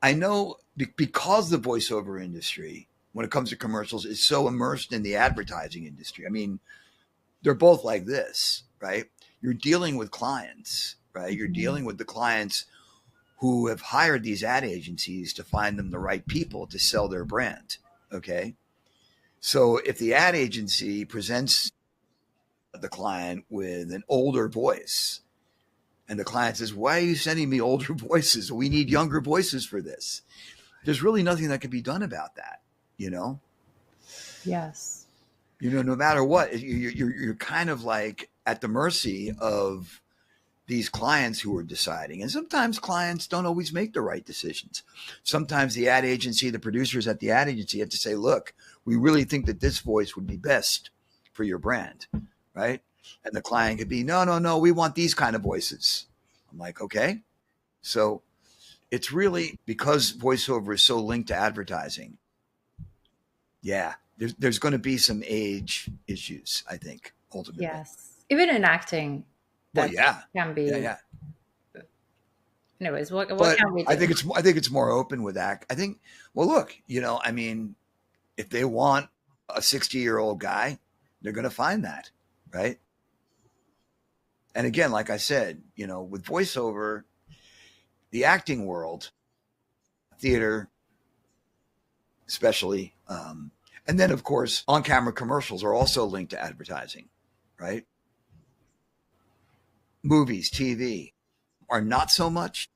I know because the voiceover industry, when it comes to commercials, is so immersed in the advertising industry. I mean, they're both like this, right? You're dealing with clients, right? You're dealing with the clients who have hired these ad agencies to find them the right people to sell their brand. Okay. So if the ad agency presents the client with an older voice and the client says, why are you sending me older voices? We need younger voices for this. There's really nothing that can be done about that, you know? Yes. You know, no matter what, you're kind of like at the mercy of these clients who are deciding. And sometimes clients don't always make the right decisions. Sometimes the ad agency, the producers at the ad agency have to say, look, we really think that this voice would be best for your brand, right? And the client could be, no, we want these kind of voices. I'm like, okay. So it's really because voiceover is so linked to advertising. Yeah, there's going to be some age issues, I think, ultimately. Yes. Even in acting. Well, yeah. Can be. Yeah. Anyways, what But can we do? I think it's more open with act. I think, well, look, you know, I mean, if they want a 60-year-old guy, they're going to find that, right? And again, like I said, you know, with voiceover, the acting world, theater, especially, and then of course, on-camera commercials are also linked to advertising, right? Movies, TV are not so much.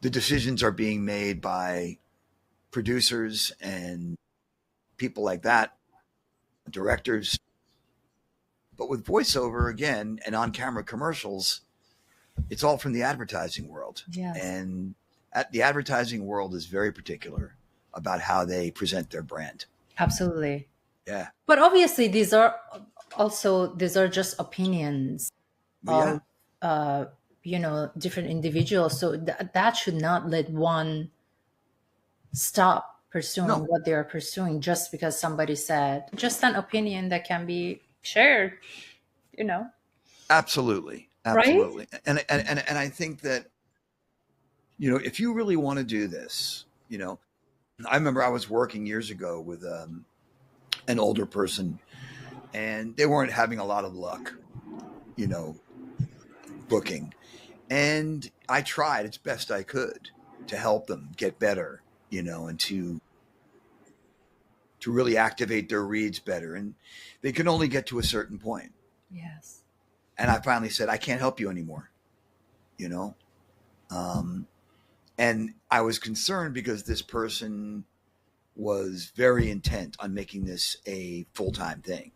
The decisions are being made by producers and people like that, directors. But with voiceover, again, and on-camera commercials, it's all from the advertising world. Yes. And the advertising world is very particular about how they present their brand. Absolutely. Yeah. But obviously, these are just opinions of, you know, different individuals. So that should not let one stop pursuing what they are pursuing just because somebody said. Just an opinion that can be shared, you know. Absolutely. Right? And I think that, you know, if you really want to do this, you know, I remember I was working years ago with an older person and they weren't having a lot of luck, you know, booking. And I tried as best I could to help them get better, you know, and to really activate their reads better. And they can only get to a certain point. Yes. And I finally said, I can't help you anymore, you know? And I was concerned because this person was very intent on making this a full-time thing.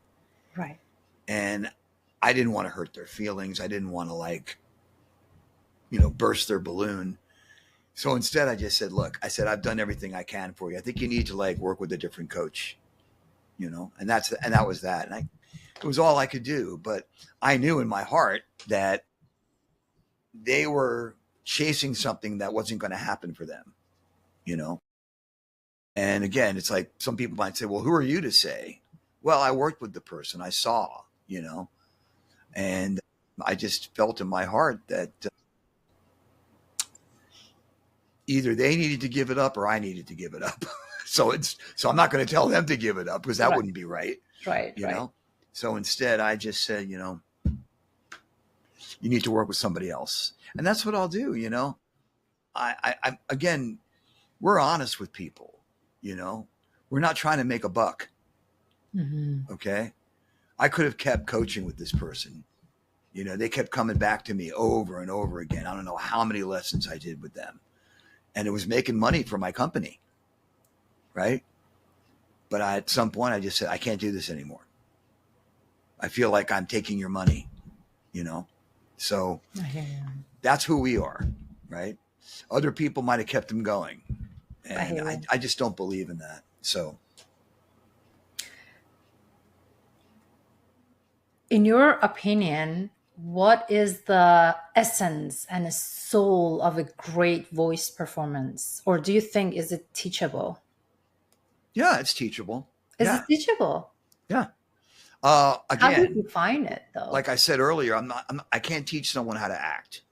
Right. And I didn't want to hurt their feelings. I didn't want to, like, you know, burst their balloon. So instead I just said, look, I said, I've done everything I can for you. I think you need to, like, work with a different coach, you know? And that was that. And it was all I could do. But I knew in my heart that they were chasing something that wasn't going to happen for them, you know? And again, it's like some people might say, well, who are you to say? Well, I worked with the person, I saw, you know, and I just felt in my heart that either they needed to give it up or I needed to give it up. So I'm not going to tell them to give it up because that wouldn't be right. Right. You know? So instead I just said, you know, you need to work with somebody else. And that's what I'll do. You know, I again, we're honest with people, you know, we're not trying to make a buck. Mm-hmm. Okay. I could have kept coaching with this person. You know, they kept coming back to me over and over again. I don't know how many lessons I did with them. And it was making money for my company. Right. But at some point I just said, I can't do this anymore. I feel like I'm taking your money, you know? So that's who we are. right? Other people might have kept them going. I And hear you. I just don't believe in that. So, In your opinion, what is the essence and the soul of a great voice performance? Or do you think is it teachable? yeah, it's teachable. Is it Yeah. teachable? Yeah. How do you Again, define it though? like I said earlier, I can't teach someone how to act.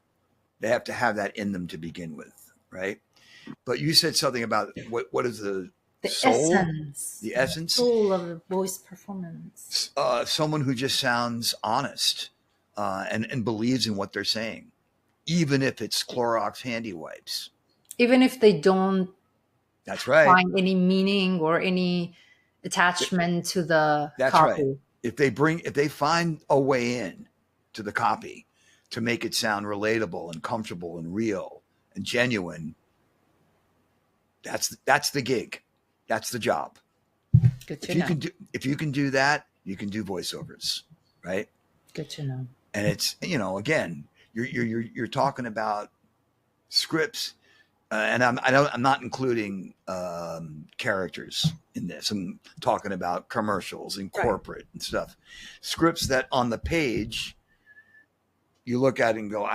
They have to have that in them to begin with, right? But you said something about what is the The soul, essence, the the essence? soul of a voice performance. Someone who just sounds honest and believes in what they're saying, even if it's Clorox handy wipes. Even if they don't That's right. find any meaning or any attachment to the That's right. copy. If they find a way in to the copy to make it sound relatable and comfortable and real and genuine, that's the gig. That's the job. Good to know. If you can do that, you can do voiceovers, right? Good to know. And it's, again, you're talking about scripts, and I'm not including characters in this. I'm talking about commercials and corporate and stuff. Scripts that on the page you look at and go,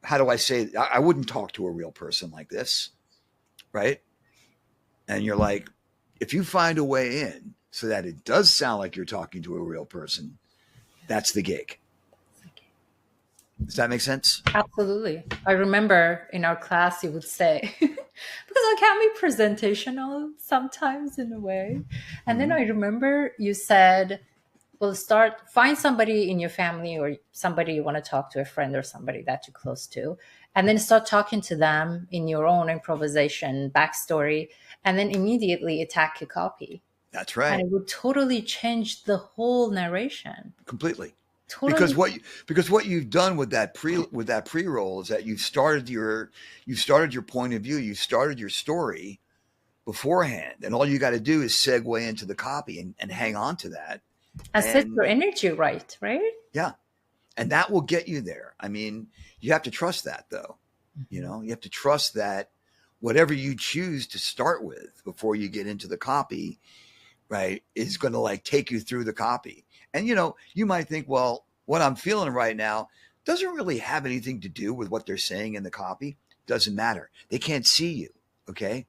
how do I say? I wouldn't talk to a real person like this, right? And you're like, if you find a way in so that it does sound like you're talking to a real person, that's the gig. Does that make sense? Absolutely. I remember in our class you would say, because I can be presentational sometimes in a way. And then I remember you said, well, find somebody in your family or somebody you want to talk to, a friend or somebody that you're close to, and then start talking to them in your own improvisation, backstory, and then immediately attack a copy. That's And right. it would totally change the whole narration. Completely. Totally. Because what you've done with that pre-roll is that you've started your point of view, you started your story beforehand, and all you got to do is segue into the copy and hang on to that. And set your energy right? Yeah. And that will get you there. I mean, you have to trust that though. You have to trust that whatever you choose to start with before you get into the copy, right, is going to like take you through the copy. And you might think, well, what I'm feeling right now doesn't really have anything to do with what they're saying in the copy. Doesn't matter. They can't see you. Okay.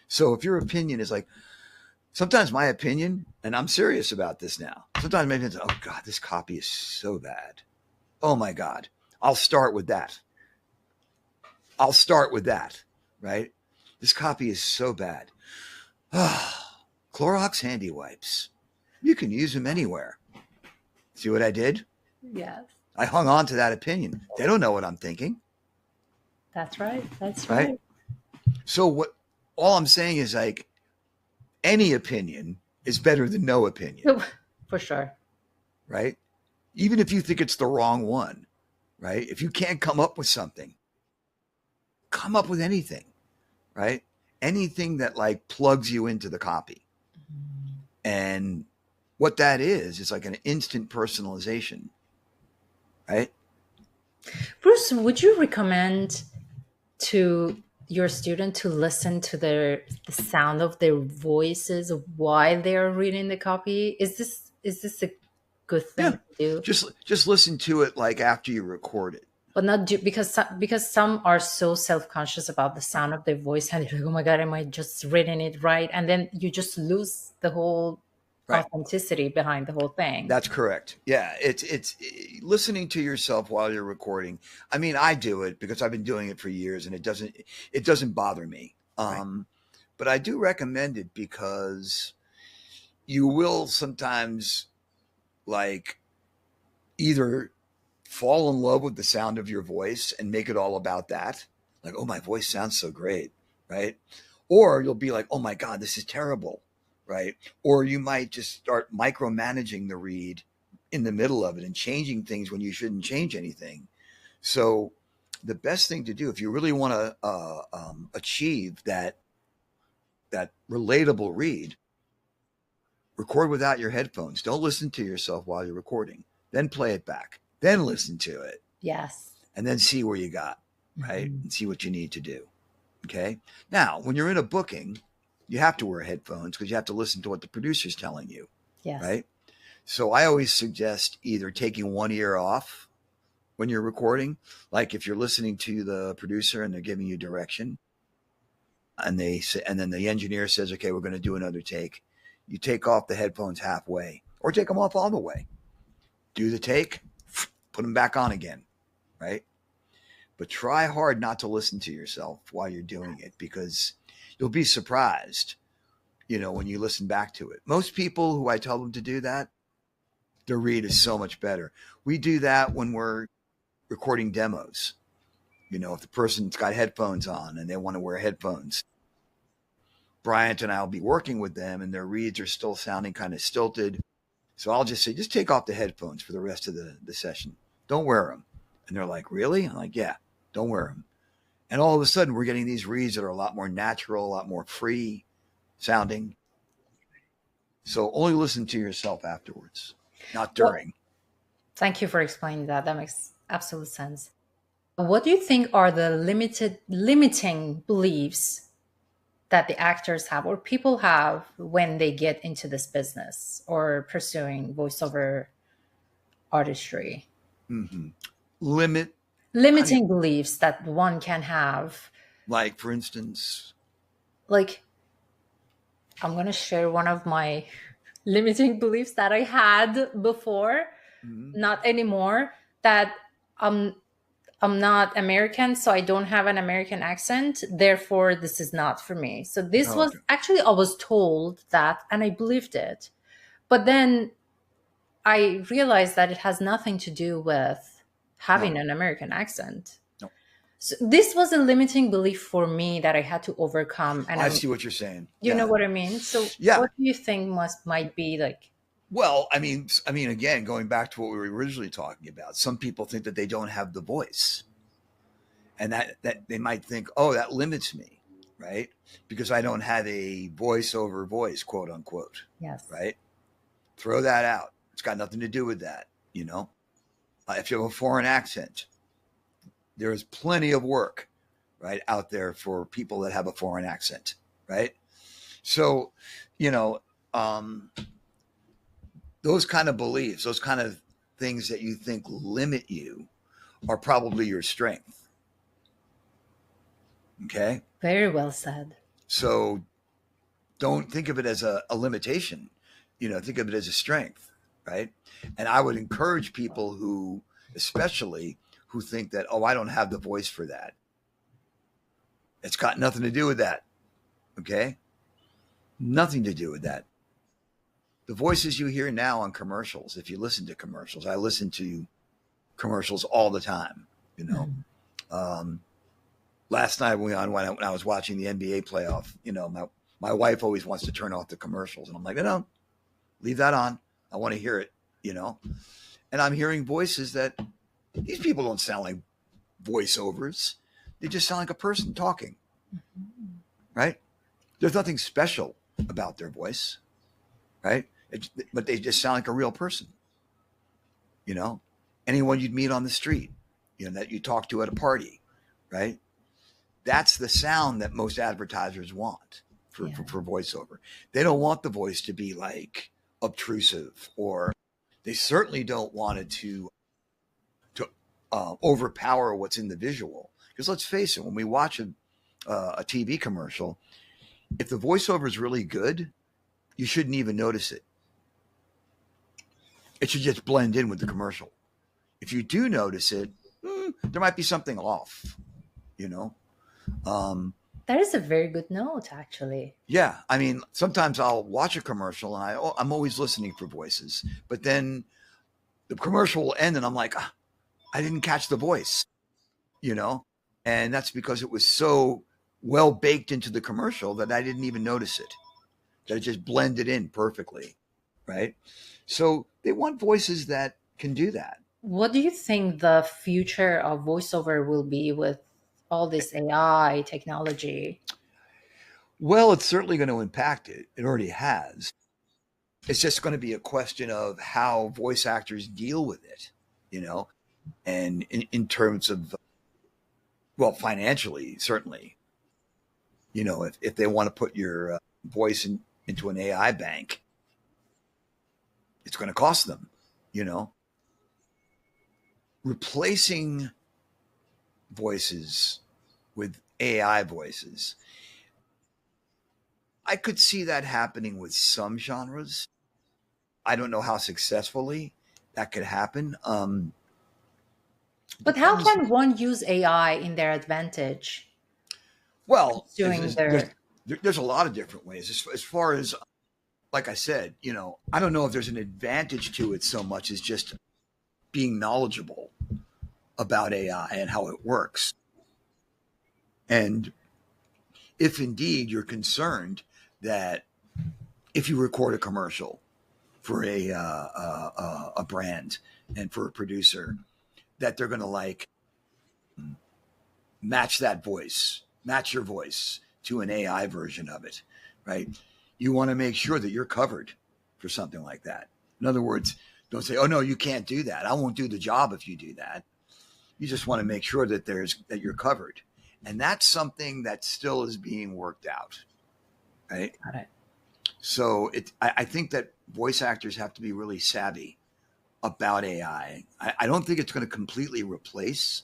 So if your opinion is like, sometimes my opinion, and I'm serious about this now, sometimes my opinion is, oh God, this copy is so bad. Oh my God. I'll start with that. Right? This copy is so bad. Clorox handy wipes. You can use them anywhere. See what I did? Yes. I hung on to that opinion. They don't know what I'm thinking. That's right. Right? So all I'm saying is like any opinion is better than no opinion. For sure. Right? Even if you think it's the wrong one, right? If you can't come up with something, come up with anything, right? Anything that like plugs you into the copy. And what that is like an instant personalization, right? Bruce, would you recommend to your student to listen to the sound of their voices while they're reading the copy? Is this a good thing to do? Just listen to it like after you record it. But not because some are so self-conscious about the sound of their voice and they're like, oh my God, am I just reading it right? And then you just lose the whole authenticity behind the whole thing. That's correct. Yeah. It's listening to yourself while you're recording. I mean, I do it because I've been doing it for years and it doesn't bother me. But I do recommend it because you will sometimes like either fall in love with the sound of your voice and make it all about that. Like, oh, my voice sounds so great. Right. Or you'll be like, oh my God, this is terrible. Right. Or you might just start micromanaging the read in the middle of it and changing things when you shouldn't change anything. So the best thing to do, if you really want to achieve that relatable read, record without your headphones. Don't listen to yourself while you're recording. Then play it back. Then listen to it. Yes. And then see where you got. right? Mhm. And see what you need to do. Okay. Now, when you're in a booking, you have to wear headphones because you have to listen to what the producer's telling you, Yes. right? So I always suggest either taking one ear off when you're recording, like if you're listening to the producer and they're giving you direction, and they say, and then the engineer says, "Okay, we're going to do another take." You take off the headphones halfway, or take them off all the way. Do the take, put them back on again, right? But try hard not to listen to yourself while you're doing it because you'll be surprised, when you listen back to it. Most people who I tell them to do that, their read is so much better. We do that when we're recording demos. If the person's got headphones on and they want to wear headphones, Bryant and I will be working with them and their reads are still sounding kind of stilted. So I'll just say, just take off the headphones for the rest of the session. Don't wear them. And they're like, really? I'm like, yeah, don't wear them. And all of a sudden, we're getting these reads that are a lot more natural, a lot more free sounding. So only listen to yourself afterwards, not Well, during. thank you for explaining that. That makes absolute sense. What do you think are the limiting beliefs that the actors have or people have when they get into this business or pursuing voiceover artistry? Mm-hmm. Limit. Limiting beliefs that one can have. Like, for instance, Like, I'm going to share one of my limiting beliefs that I had before, mm-hmm. not anymore, that I'm not American, so I don't have an American accent. Therefore, this is not for me. So this Oh, was okay. actually, I was told that and I believed it. But then I realized that it has nothing to do with having No, an American accent. no. So this was a limiting belief for me that I had to overcome. And I see what you're saying. you know Yeah, what I mean? So yeah. what do you think might be like? Well, I mean, again, going back to what we were originally talking about, some people think that they don't have the voice, and that they might think, oh, that limits me, right? Because I don't have a voiceover voice, quote unquote, Yes. right? Throw that out. It's got nothing to do with that, if you have a foreign accent, there is plenty of work, right, out there for people that have a foreign accent, right? So, you know, um, those kind of beliefs, those kind of things that you think limit you are probably your strength. Okay. Very well said. So don't think of it as a limitation, think of it as a strength, right? And I would encourage people who, especially who think that, oh, I don't have the voice for that. It's got nothing to do with that. Okay. Nothing to do with that. The voices you hear now on commercials, if you listen to commercials, I listen to commercials all the time, you know. Mhm. Um, Last night when I was watching the NBA playoff, my wife always wants to turn off the commercials. And I'm like, no, leave that on. I want to hear it, And I'm hearing voices that these people don't sound like voiceovers. They just sound like a person talking, right? There's nothing special about their voice, right? But they just sound like a real person, you know? Anyone you'd meet on the street, that you talk to at a party, right? That's the sound that most advertisers want Yeah. for voiceover. They don't want the voice to be like obtrusive, or they certainly don't want it to overpower what's in the visual. Because let's face it, when we watch a TV commercial, if the voiceover is really good, you shouldn't even notice it. It should just blend in with the commercial. If you do notice it, there might be something off, you know. That is a very good note, actually. Yeah, I mean, sometimes I'll watch a commercial and I'm always listening for voices, but then the commercial will end and I'm like, I didn't catch the voice, you know, and that's because it was so well baked into the commercial that I didn't even notice it, that it just blended in perfectly, right? So they want voices that can do that. What do you think the future of voiceover will be with all this AI technology? Well, it's certainly going to impact it. It already has. It's just going to be a question of how voice actors deal with it, you know, and in terms of Well, financially, certainly. If they want to put your voice into an AI bank, it's going to cost them. You know, replacing voices with AI voices, I could see that happening with some genres. I don't know how successfully that could happen. But how Depends. can one use AI in their advantage? Well, Doing their there's a lot of different ways. As far as, like I said, I don't know if there's an advantage to it so much as just being knowledgeable about AI and how it works. And if indeed you're concerned that if you record a commercial for a brand and for a producer, that they're going to like match your voice to an AI version of it, right? You want to make sure that you're covered for something like that. In other words, don't say, "Oh no, you can't do that. I won't do the job if you do that." You just want to make sure that you're covered, and that's something that still is being worked out, right? got it. So I think that voice actors have to be really savvy about AI. I don't think it's going to completely replace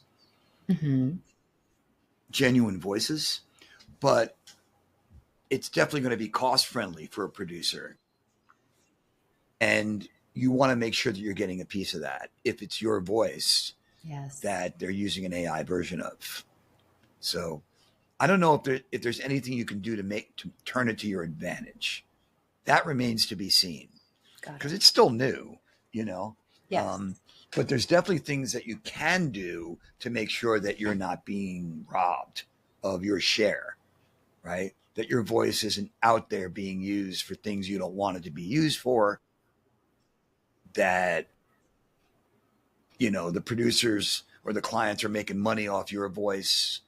Hmm. genuine voices, but it's definitely going to be cost friendly for a producer. And you want to make sure that you're getting a piece of that if it's your voice Yes. that they're using an AI version of. So I don't know if there's anything you can do to turn it to your advantage. That remains to be seen Got because it. it's still new, you know. Yes. But there's definitely things that you can do to make sure that you're not being robbed of your share, right? That your voice isn't out there being used for things you don't want it to be used for. That, the producers or the clients are making money off your voice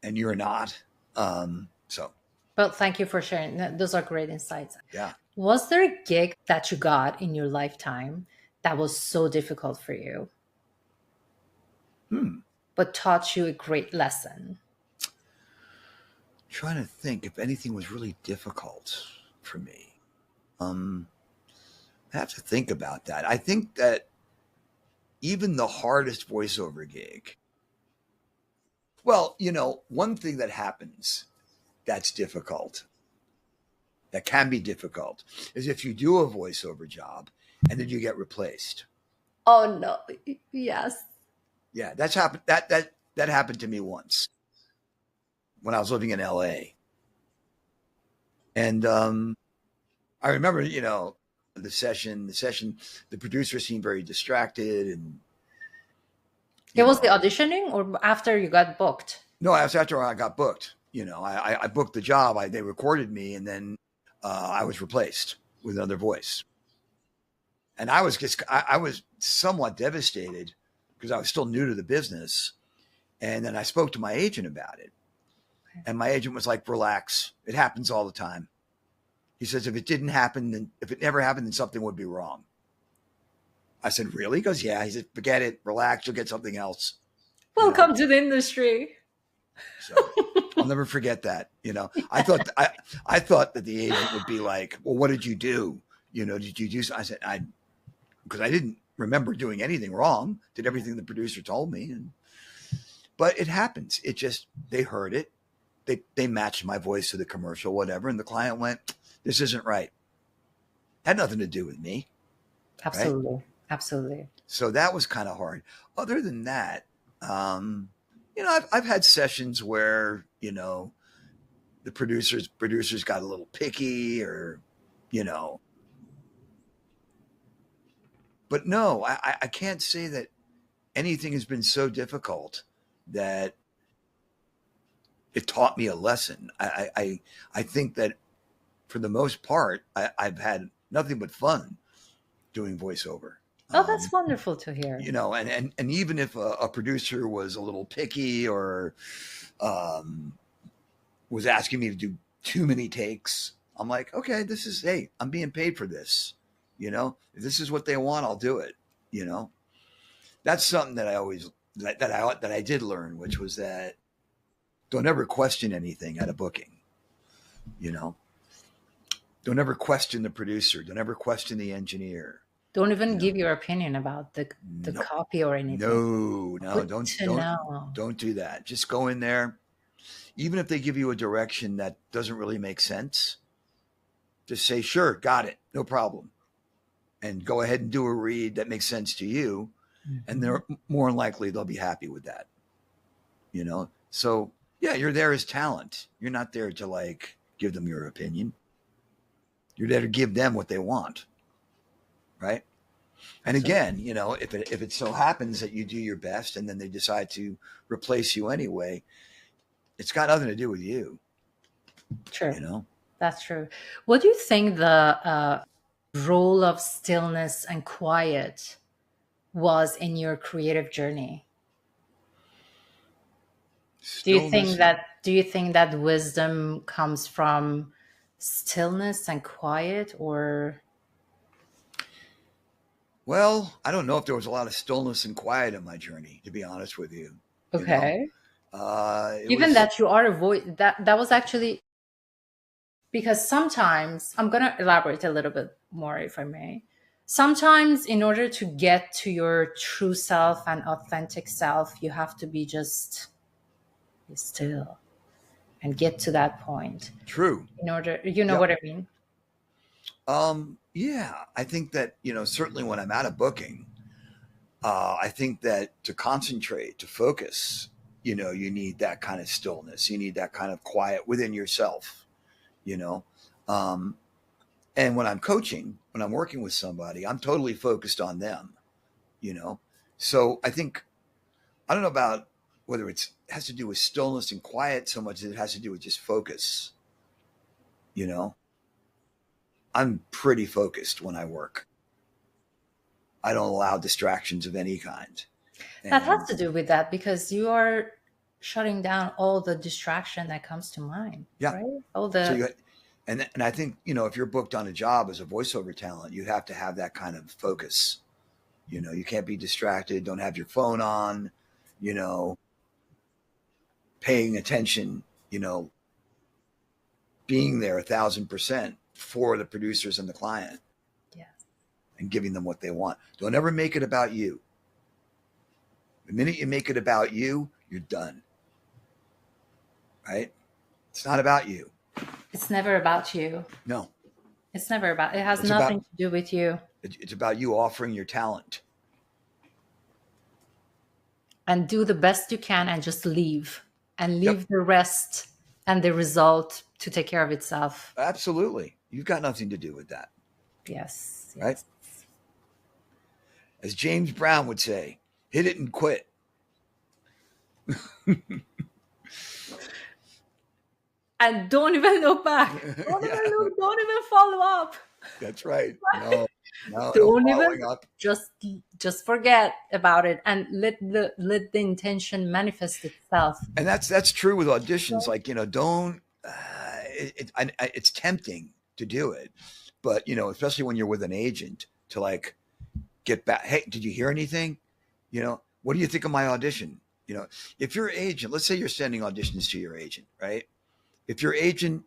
and you're not. So, Well, thank you for sharing. Those are great insights. yeah. Was there a gig that you got in your lifetime that was so difficult for you, Hmm. but taught you a great lesson? Trying to think if anything was really difficult for me. Um, I have to think about that. I think that even the hardest voiceover gig, well, one thing that happens that's difficult, that can be difficult, is if you do a voiceover job and then you get replaced. Oh no. Yes. Yeah, that's happened. That happened to me once when I was living in LA. And I remember, the producer seemed very distracted and, It you was the know, auditioning or after you got booked? no, it was after I got booked. I booked the job. They recorded me, and then I was replaced with another voice. And I was somewhat devastated because I was still new to the business. And then I spoke to my agent about it, and my agent was like, "Relax, it happens all the time." He says, if it never happened, then something would be wrong. I said, "Really?" He goes, "Yeah." He said, "Forget it, relax, you'll get something else." You know, Welcome to the industry. so I'll never forget that. I thought that the agent would be like, "Well, what did you do? Did you do?" I said, because I didn't remember doing anything wrong. Did everything the producer told me, but it happens. It just they heard it. They matched my voice to the commercial, whatever, and the client went, "This isn't right." Had nothing to do with me, right? Absolutely. Absolutely. So that was kind of hard. Other than that, I've had sessions where the producers got a little picky, or you know, but no, I can't say that anything has been so difficult that it taught me a lesson. I think that for the most part, I've had nothing but fun doing voiceover. Oh, that's wonderful to hear. And even if a producer was a little picky or um, was asking me to do too many takes, I'm like, okay, hey, I'm being paid for this. If this is what they want, I'll do it. That's something that I always that I did learn, which was that Don't ever question anything at a booking. You know, don't ever question the producer. Don't ever question the engineer. Don't even You know, give your opinion about the no, copy or anything. no, Good to know. don't do that. Just go in there. Even if they give you a direction that doesn't really make sense, just say, sure, got it, no problem. And go ahead and do a read that makes sense to you. And they're more than likely they'll be happy with that. You know? So yeah, you're there as talent. You're not there to like give them your opinion. You're there to give them what they want. Right. And again, you know, if it so happens that you do your best and then they decide to replace you anyway, it's got nothing to do with you. True. You know? That's true. What do you think the role of stillness and quiet was in your creative journey? Stillness. Do you think that wisdom comes from stillness and quiet, or Well, I don't know if there was a lot of stillness and quiet in my journey, to be honest with you. You know, okay? it Given was that you are a voice, that was actually because sometimes I'm going to elaborate a little bit more if I may. Sometimes in order to get to your true self and authentic self, you have to be just be still and get to that point true. in order, you know Yep. what I mean? Yeah, I think that, you know, certainly when I'm at a booking, I think that to concentrate, to focus, you know, you need that kind of stillness. You need that kind of quiet within yourself, you know. Um, and when I'm coaching, when I'm working with somebody, I'm totally focused on them, you know. So I think, I don't know about whether it has to do with stillness and quiet so much as it has to do with just focus, you know. I'm pretty focused when I work. I don't allow distractions of any kind. That has And to do with that because you are shutting down all the distraction that comes to mind, yeah, right? All so the you, and I think, you know, if you're booked on a job as a voiceover talent, you have to have that kind of focus. You know, you can't be distracted. Don't have your phone on, you know, paying attention, you know, being there 1,000% for the producers and the client yeah. and giving them what they want. Don't ever make it about you. The minute you make it about you, you're done. Right? It's not about you. It's never about you. No, It's never about, it has it's about nothing to do with you. it's about you offering your talent. And do the best you can and just leave and Yep, leave the rest and the result to take care of itself. absolutely. You've got nothing to do with that, Yes, right? yes. As James Brown would say, hit it and quit. And don't even look back. Don't even Yeah, look, don't even follow up. that's right. No, no Don't even following up. just just forget about it and let the intention manifest itself. And that's true with auditions. Like, you know, don't. It's tempting to do it, but you know, especially when you're with an agent, to like get back. Hey, did you hear anything? You know, what do you think of my audition? You know, if your agent, let's say you're sending auditions to your agent, right? If your agent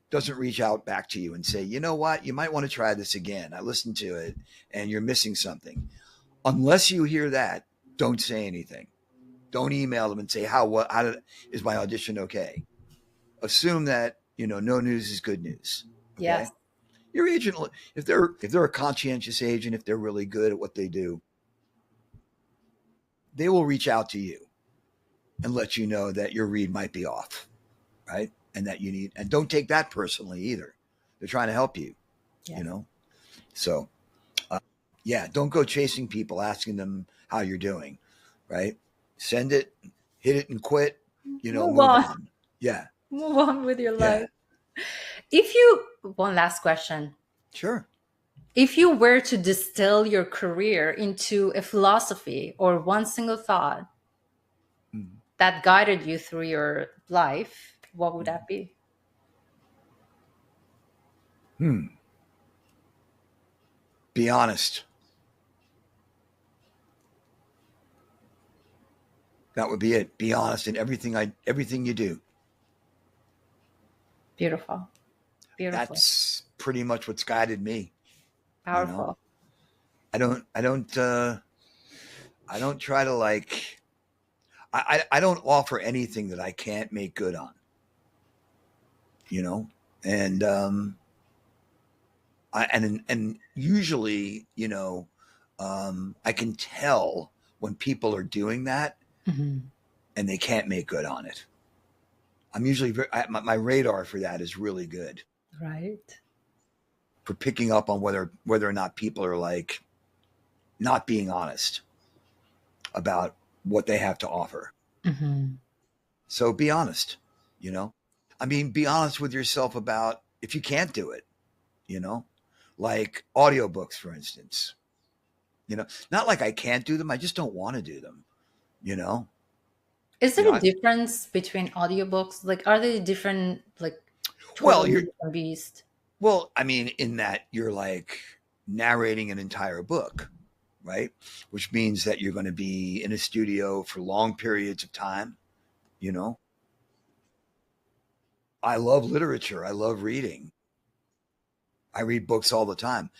doesn't reach out back to you and say, you know what, you might want to try this again. I listened to it and you're missing something. Unless you hear that, don't say anything. Don't email them and say, is my audition okay? Assume that, you know, no news is good news. Okay. Yes. Your agent, if they're a conscientious agent, if they're really good at what they do, they will reach out to you and let you know that your read might be off, right? And that you need, and don't take that personally either. They're trying to help you, Yes. you know? So, yeah, don't go chasing people, asking them how you're doing, right? Send it, hit it and quit, you know, Move move on. on. Yeah. Move on with your Yeah. life. If you One last question. Sure. If you were to distill your career into a philosophy or one single thought that guided you through your life, what would that be? Be honest. That would be it. Be honest in everything you do. Beautiful. Beautiful. That's pretty much what's guided me. Powerful. I don't try to like, I don't offer anything that I can't make good on, and, and usually, I can tell when people are doing that Mm-hmm. and they can't make good on it. I'm usually my radar for that is really good. Right. For picking up on whether or not people are like not being honest about what they have to offer. Mm-hmm. So be honest, be honest with yourself about if you can't do it, like audiobooks, for instance, not like I can't do them. I just don't want to do them, Is there a difference between audiobooks? Like, are they different, like totally different beast? Well, in that you're like narrating an entire book, right? Which means that you're going to be in a studio for long periods of time, I love literature. I love reading. I read books all the time.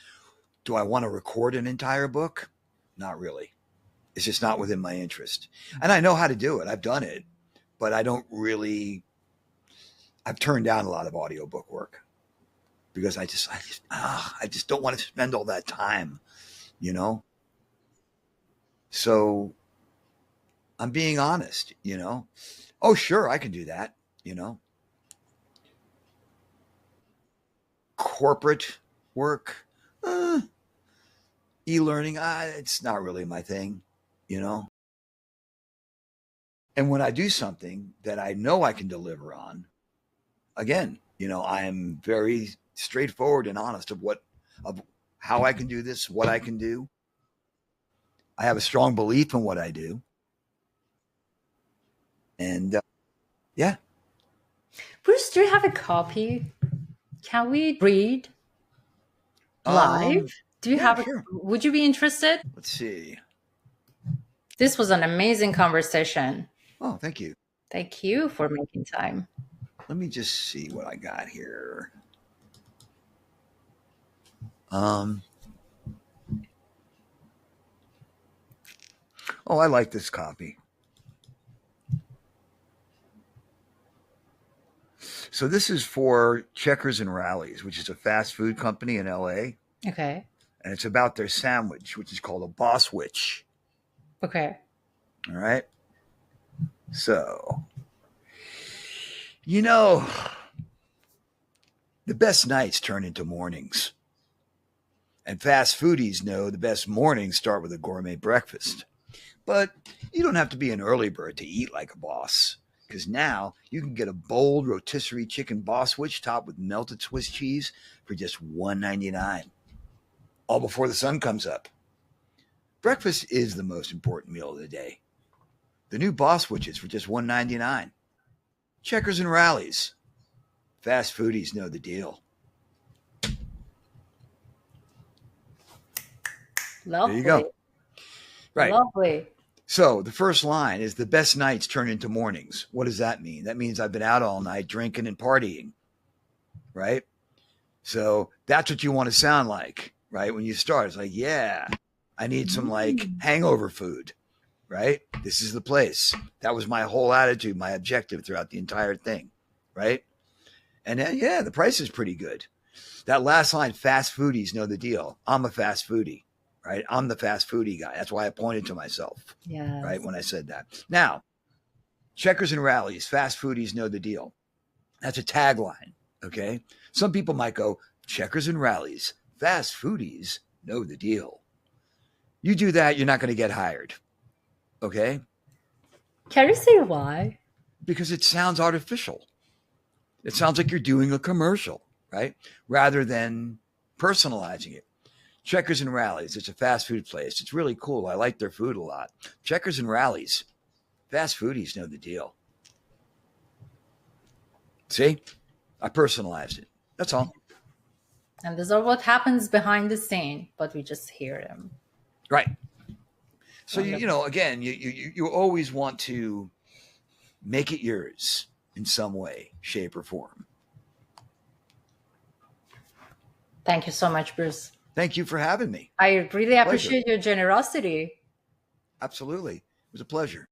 Do I want to record an entire book? Not really. It's just not within my interest. And I know how to do it. I've done it, but I've turned down a lot of audiobook work because I just don't want to spend all that time, So I'm being honest, Oh, sure, I can do that, Corporate work, e-learning, it's not really my thing, And when I do something that I know I can deliver on, again, I am very straightforward and honest of how I can do this, what I can do. I have a strong belief in what I do. And yeah. Bruce, do you have a copy? Can we read live? Do you have sure. Would you be interested? Let's see. This was an amazing conversation. Oh, thank you. Thank you for making time. Let me just see what I got here. Oh, I like this copy. So this is for Checkers and Rallies, which is a fast food company in LA. Okay. And it's about their sandwich, which is called a Boss Witch. Okay. All right. So, the best nights turn into mornings. And fast foodies know the best mornings start with a gourmet breakfast. But you don't have to be an early bird to eat like a boss, because now you can get a bold rotisserie chicken Boss Witch topped with melted Swiss cheese for just $1.99, all before the sun comes up. Breakfast is the most important meal of the day. The new Boss Witches for just $1.99. Checkers and Rallies. Fast foodies know the deal. Lovely. There you go. Right. Lovely. So the first line is the best nights turn into mornings. What does that mean? That means I've been out all night drinking and partying, right? So that's what you want to sound like, right? When you start, it's like, yeah, I need some like hangover food, right? This is the place. That was my whole attitude, my objective throughout the entire thing, right? And then, yeah, the price is pretty good. That last line, fast foodies know the deal. I'm a fast foodie, right? I'm the fast foodie guy. That's why I pointed to myself, right, when I said that. Now, Checkers and Rallies, fast foodies know the deal. That's a tagline, okay? Some people might go, Checkers and Rallies, fast foodies know the deal. You do that, you're not going to get hired, okay? Can you say why? Because it sounds artificial. It sounds like you're doing a commercial, right? Rather than personalizing it. Checkers and Rallies, it's a fast food place. It's really cool. I like their food a lot. Checkers and Rallies, fast foodies know the deal. See? I personalized it. That's all. And these are what happens behind the scene, but we just hear them. Right. So again, you always want to make it yours in some way, shape, or form. Thank you so much, Bruce. Thank you for having me. I really appreciate your generosity. Absolutely. It was a pleasure.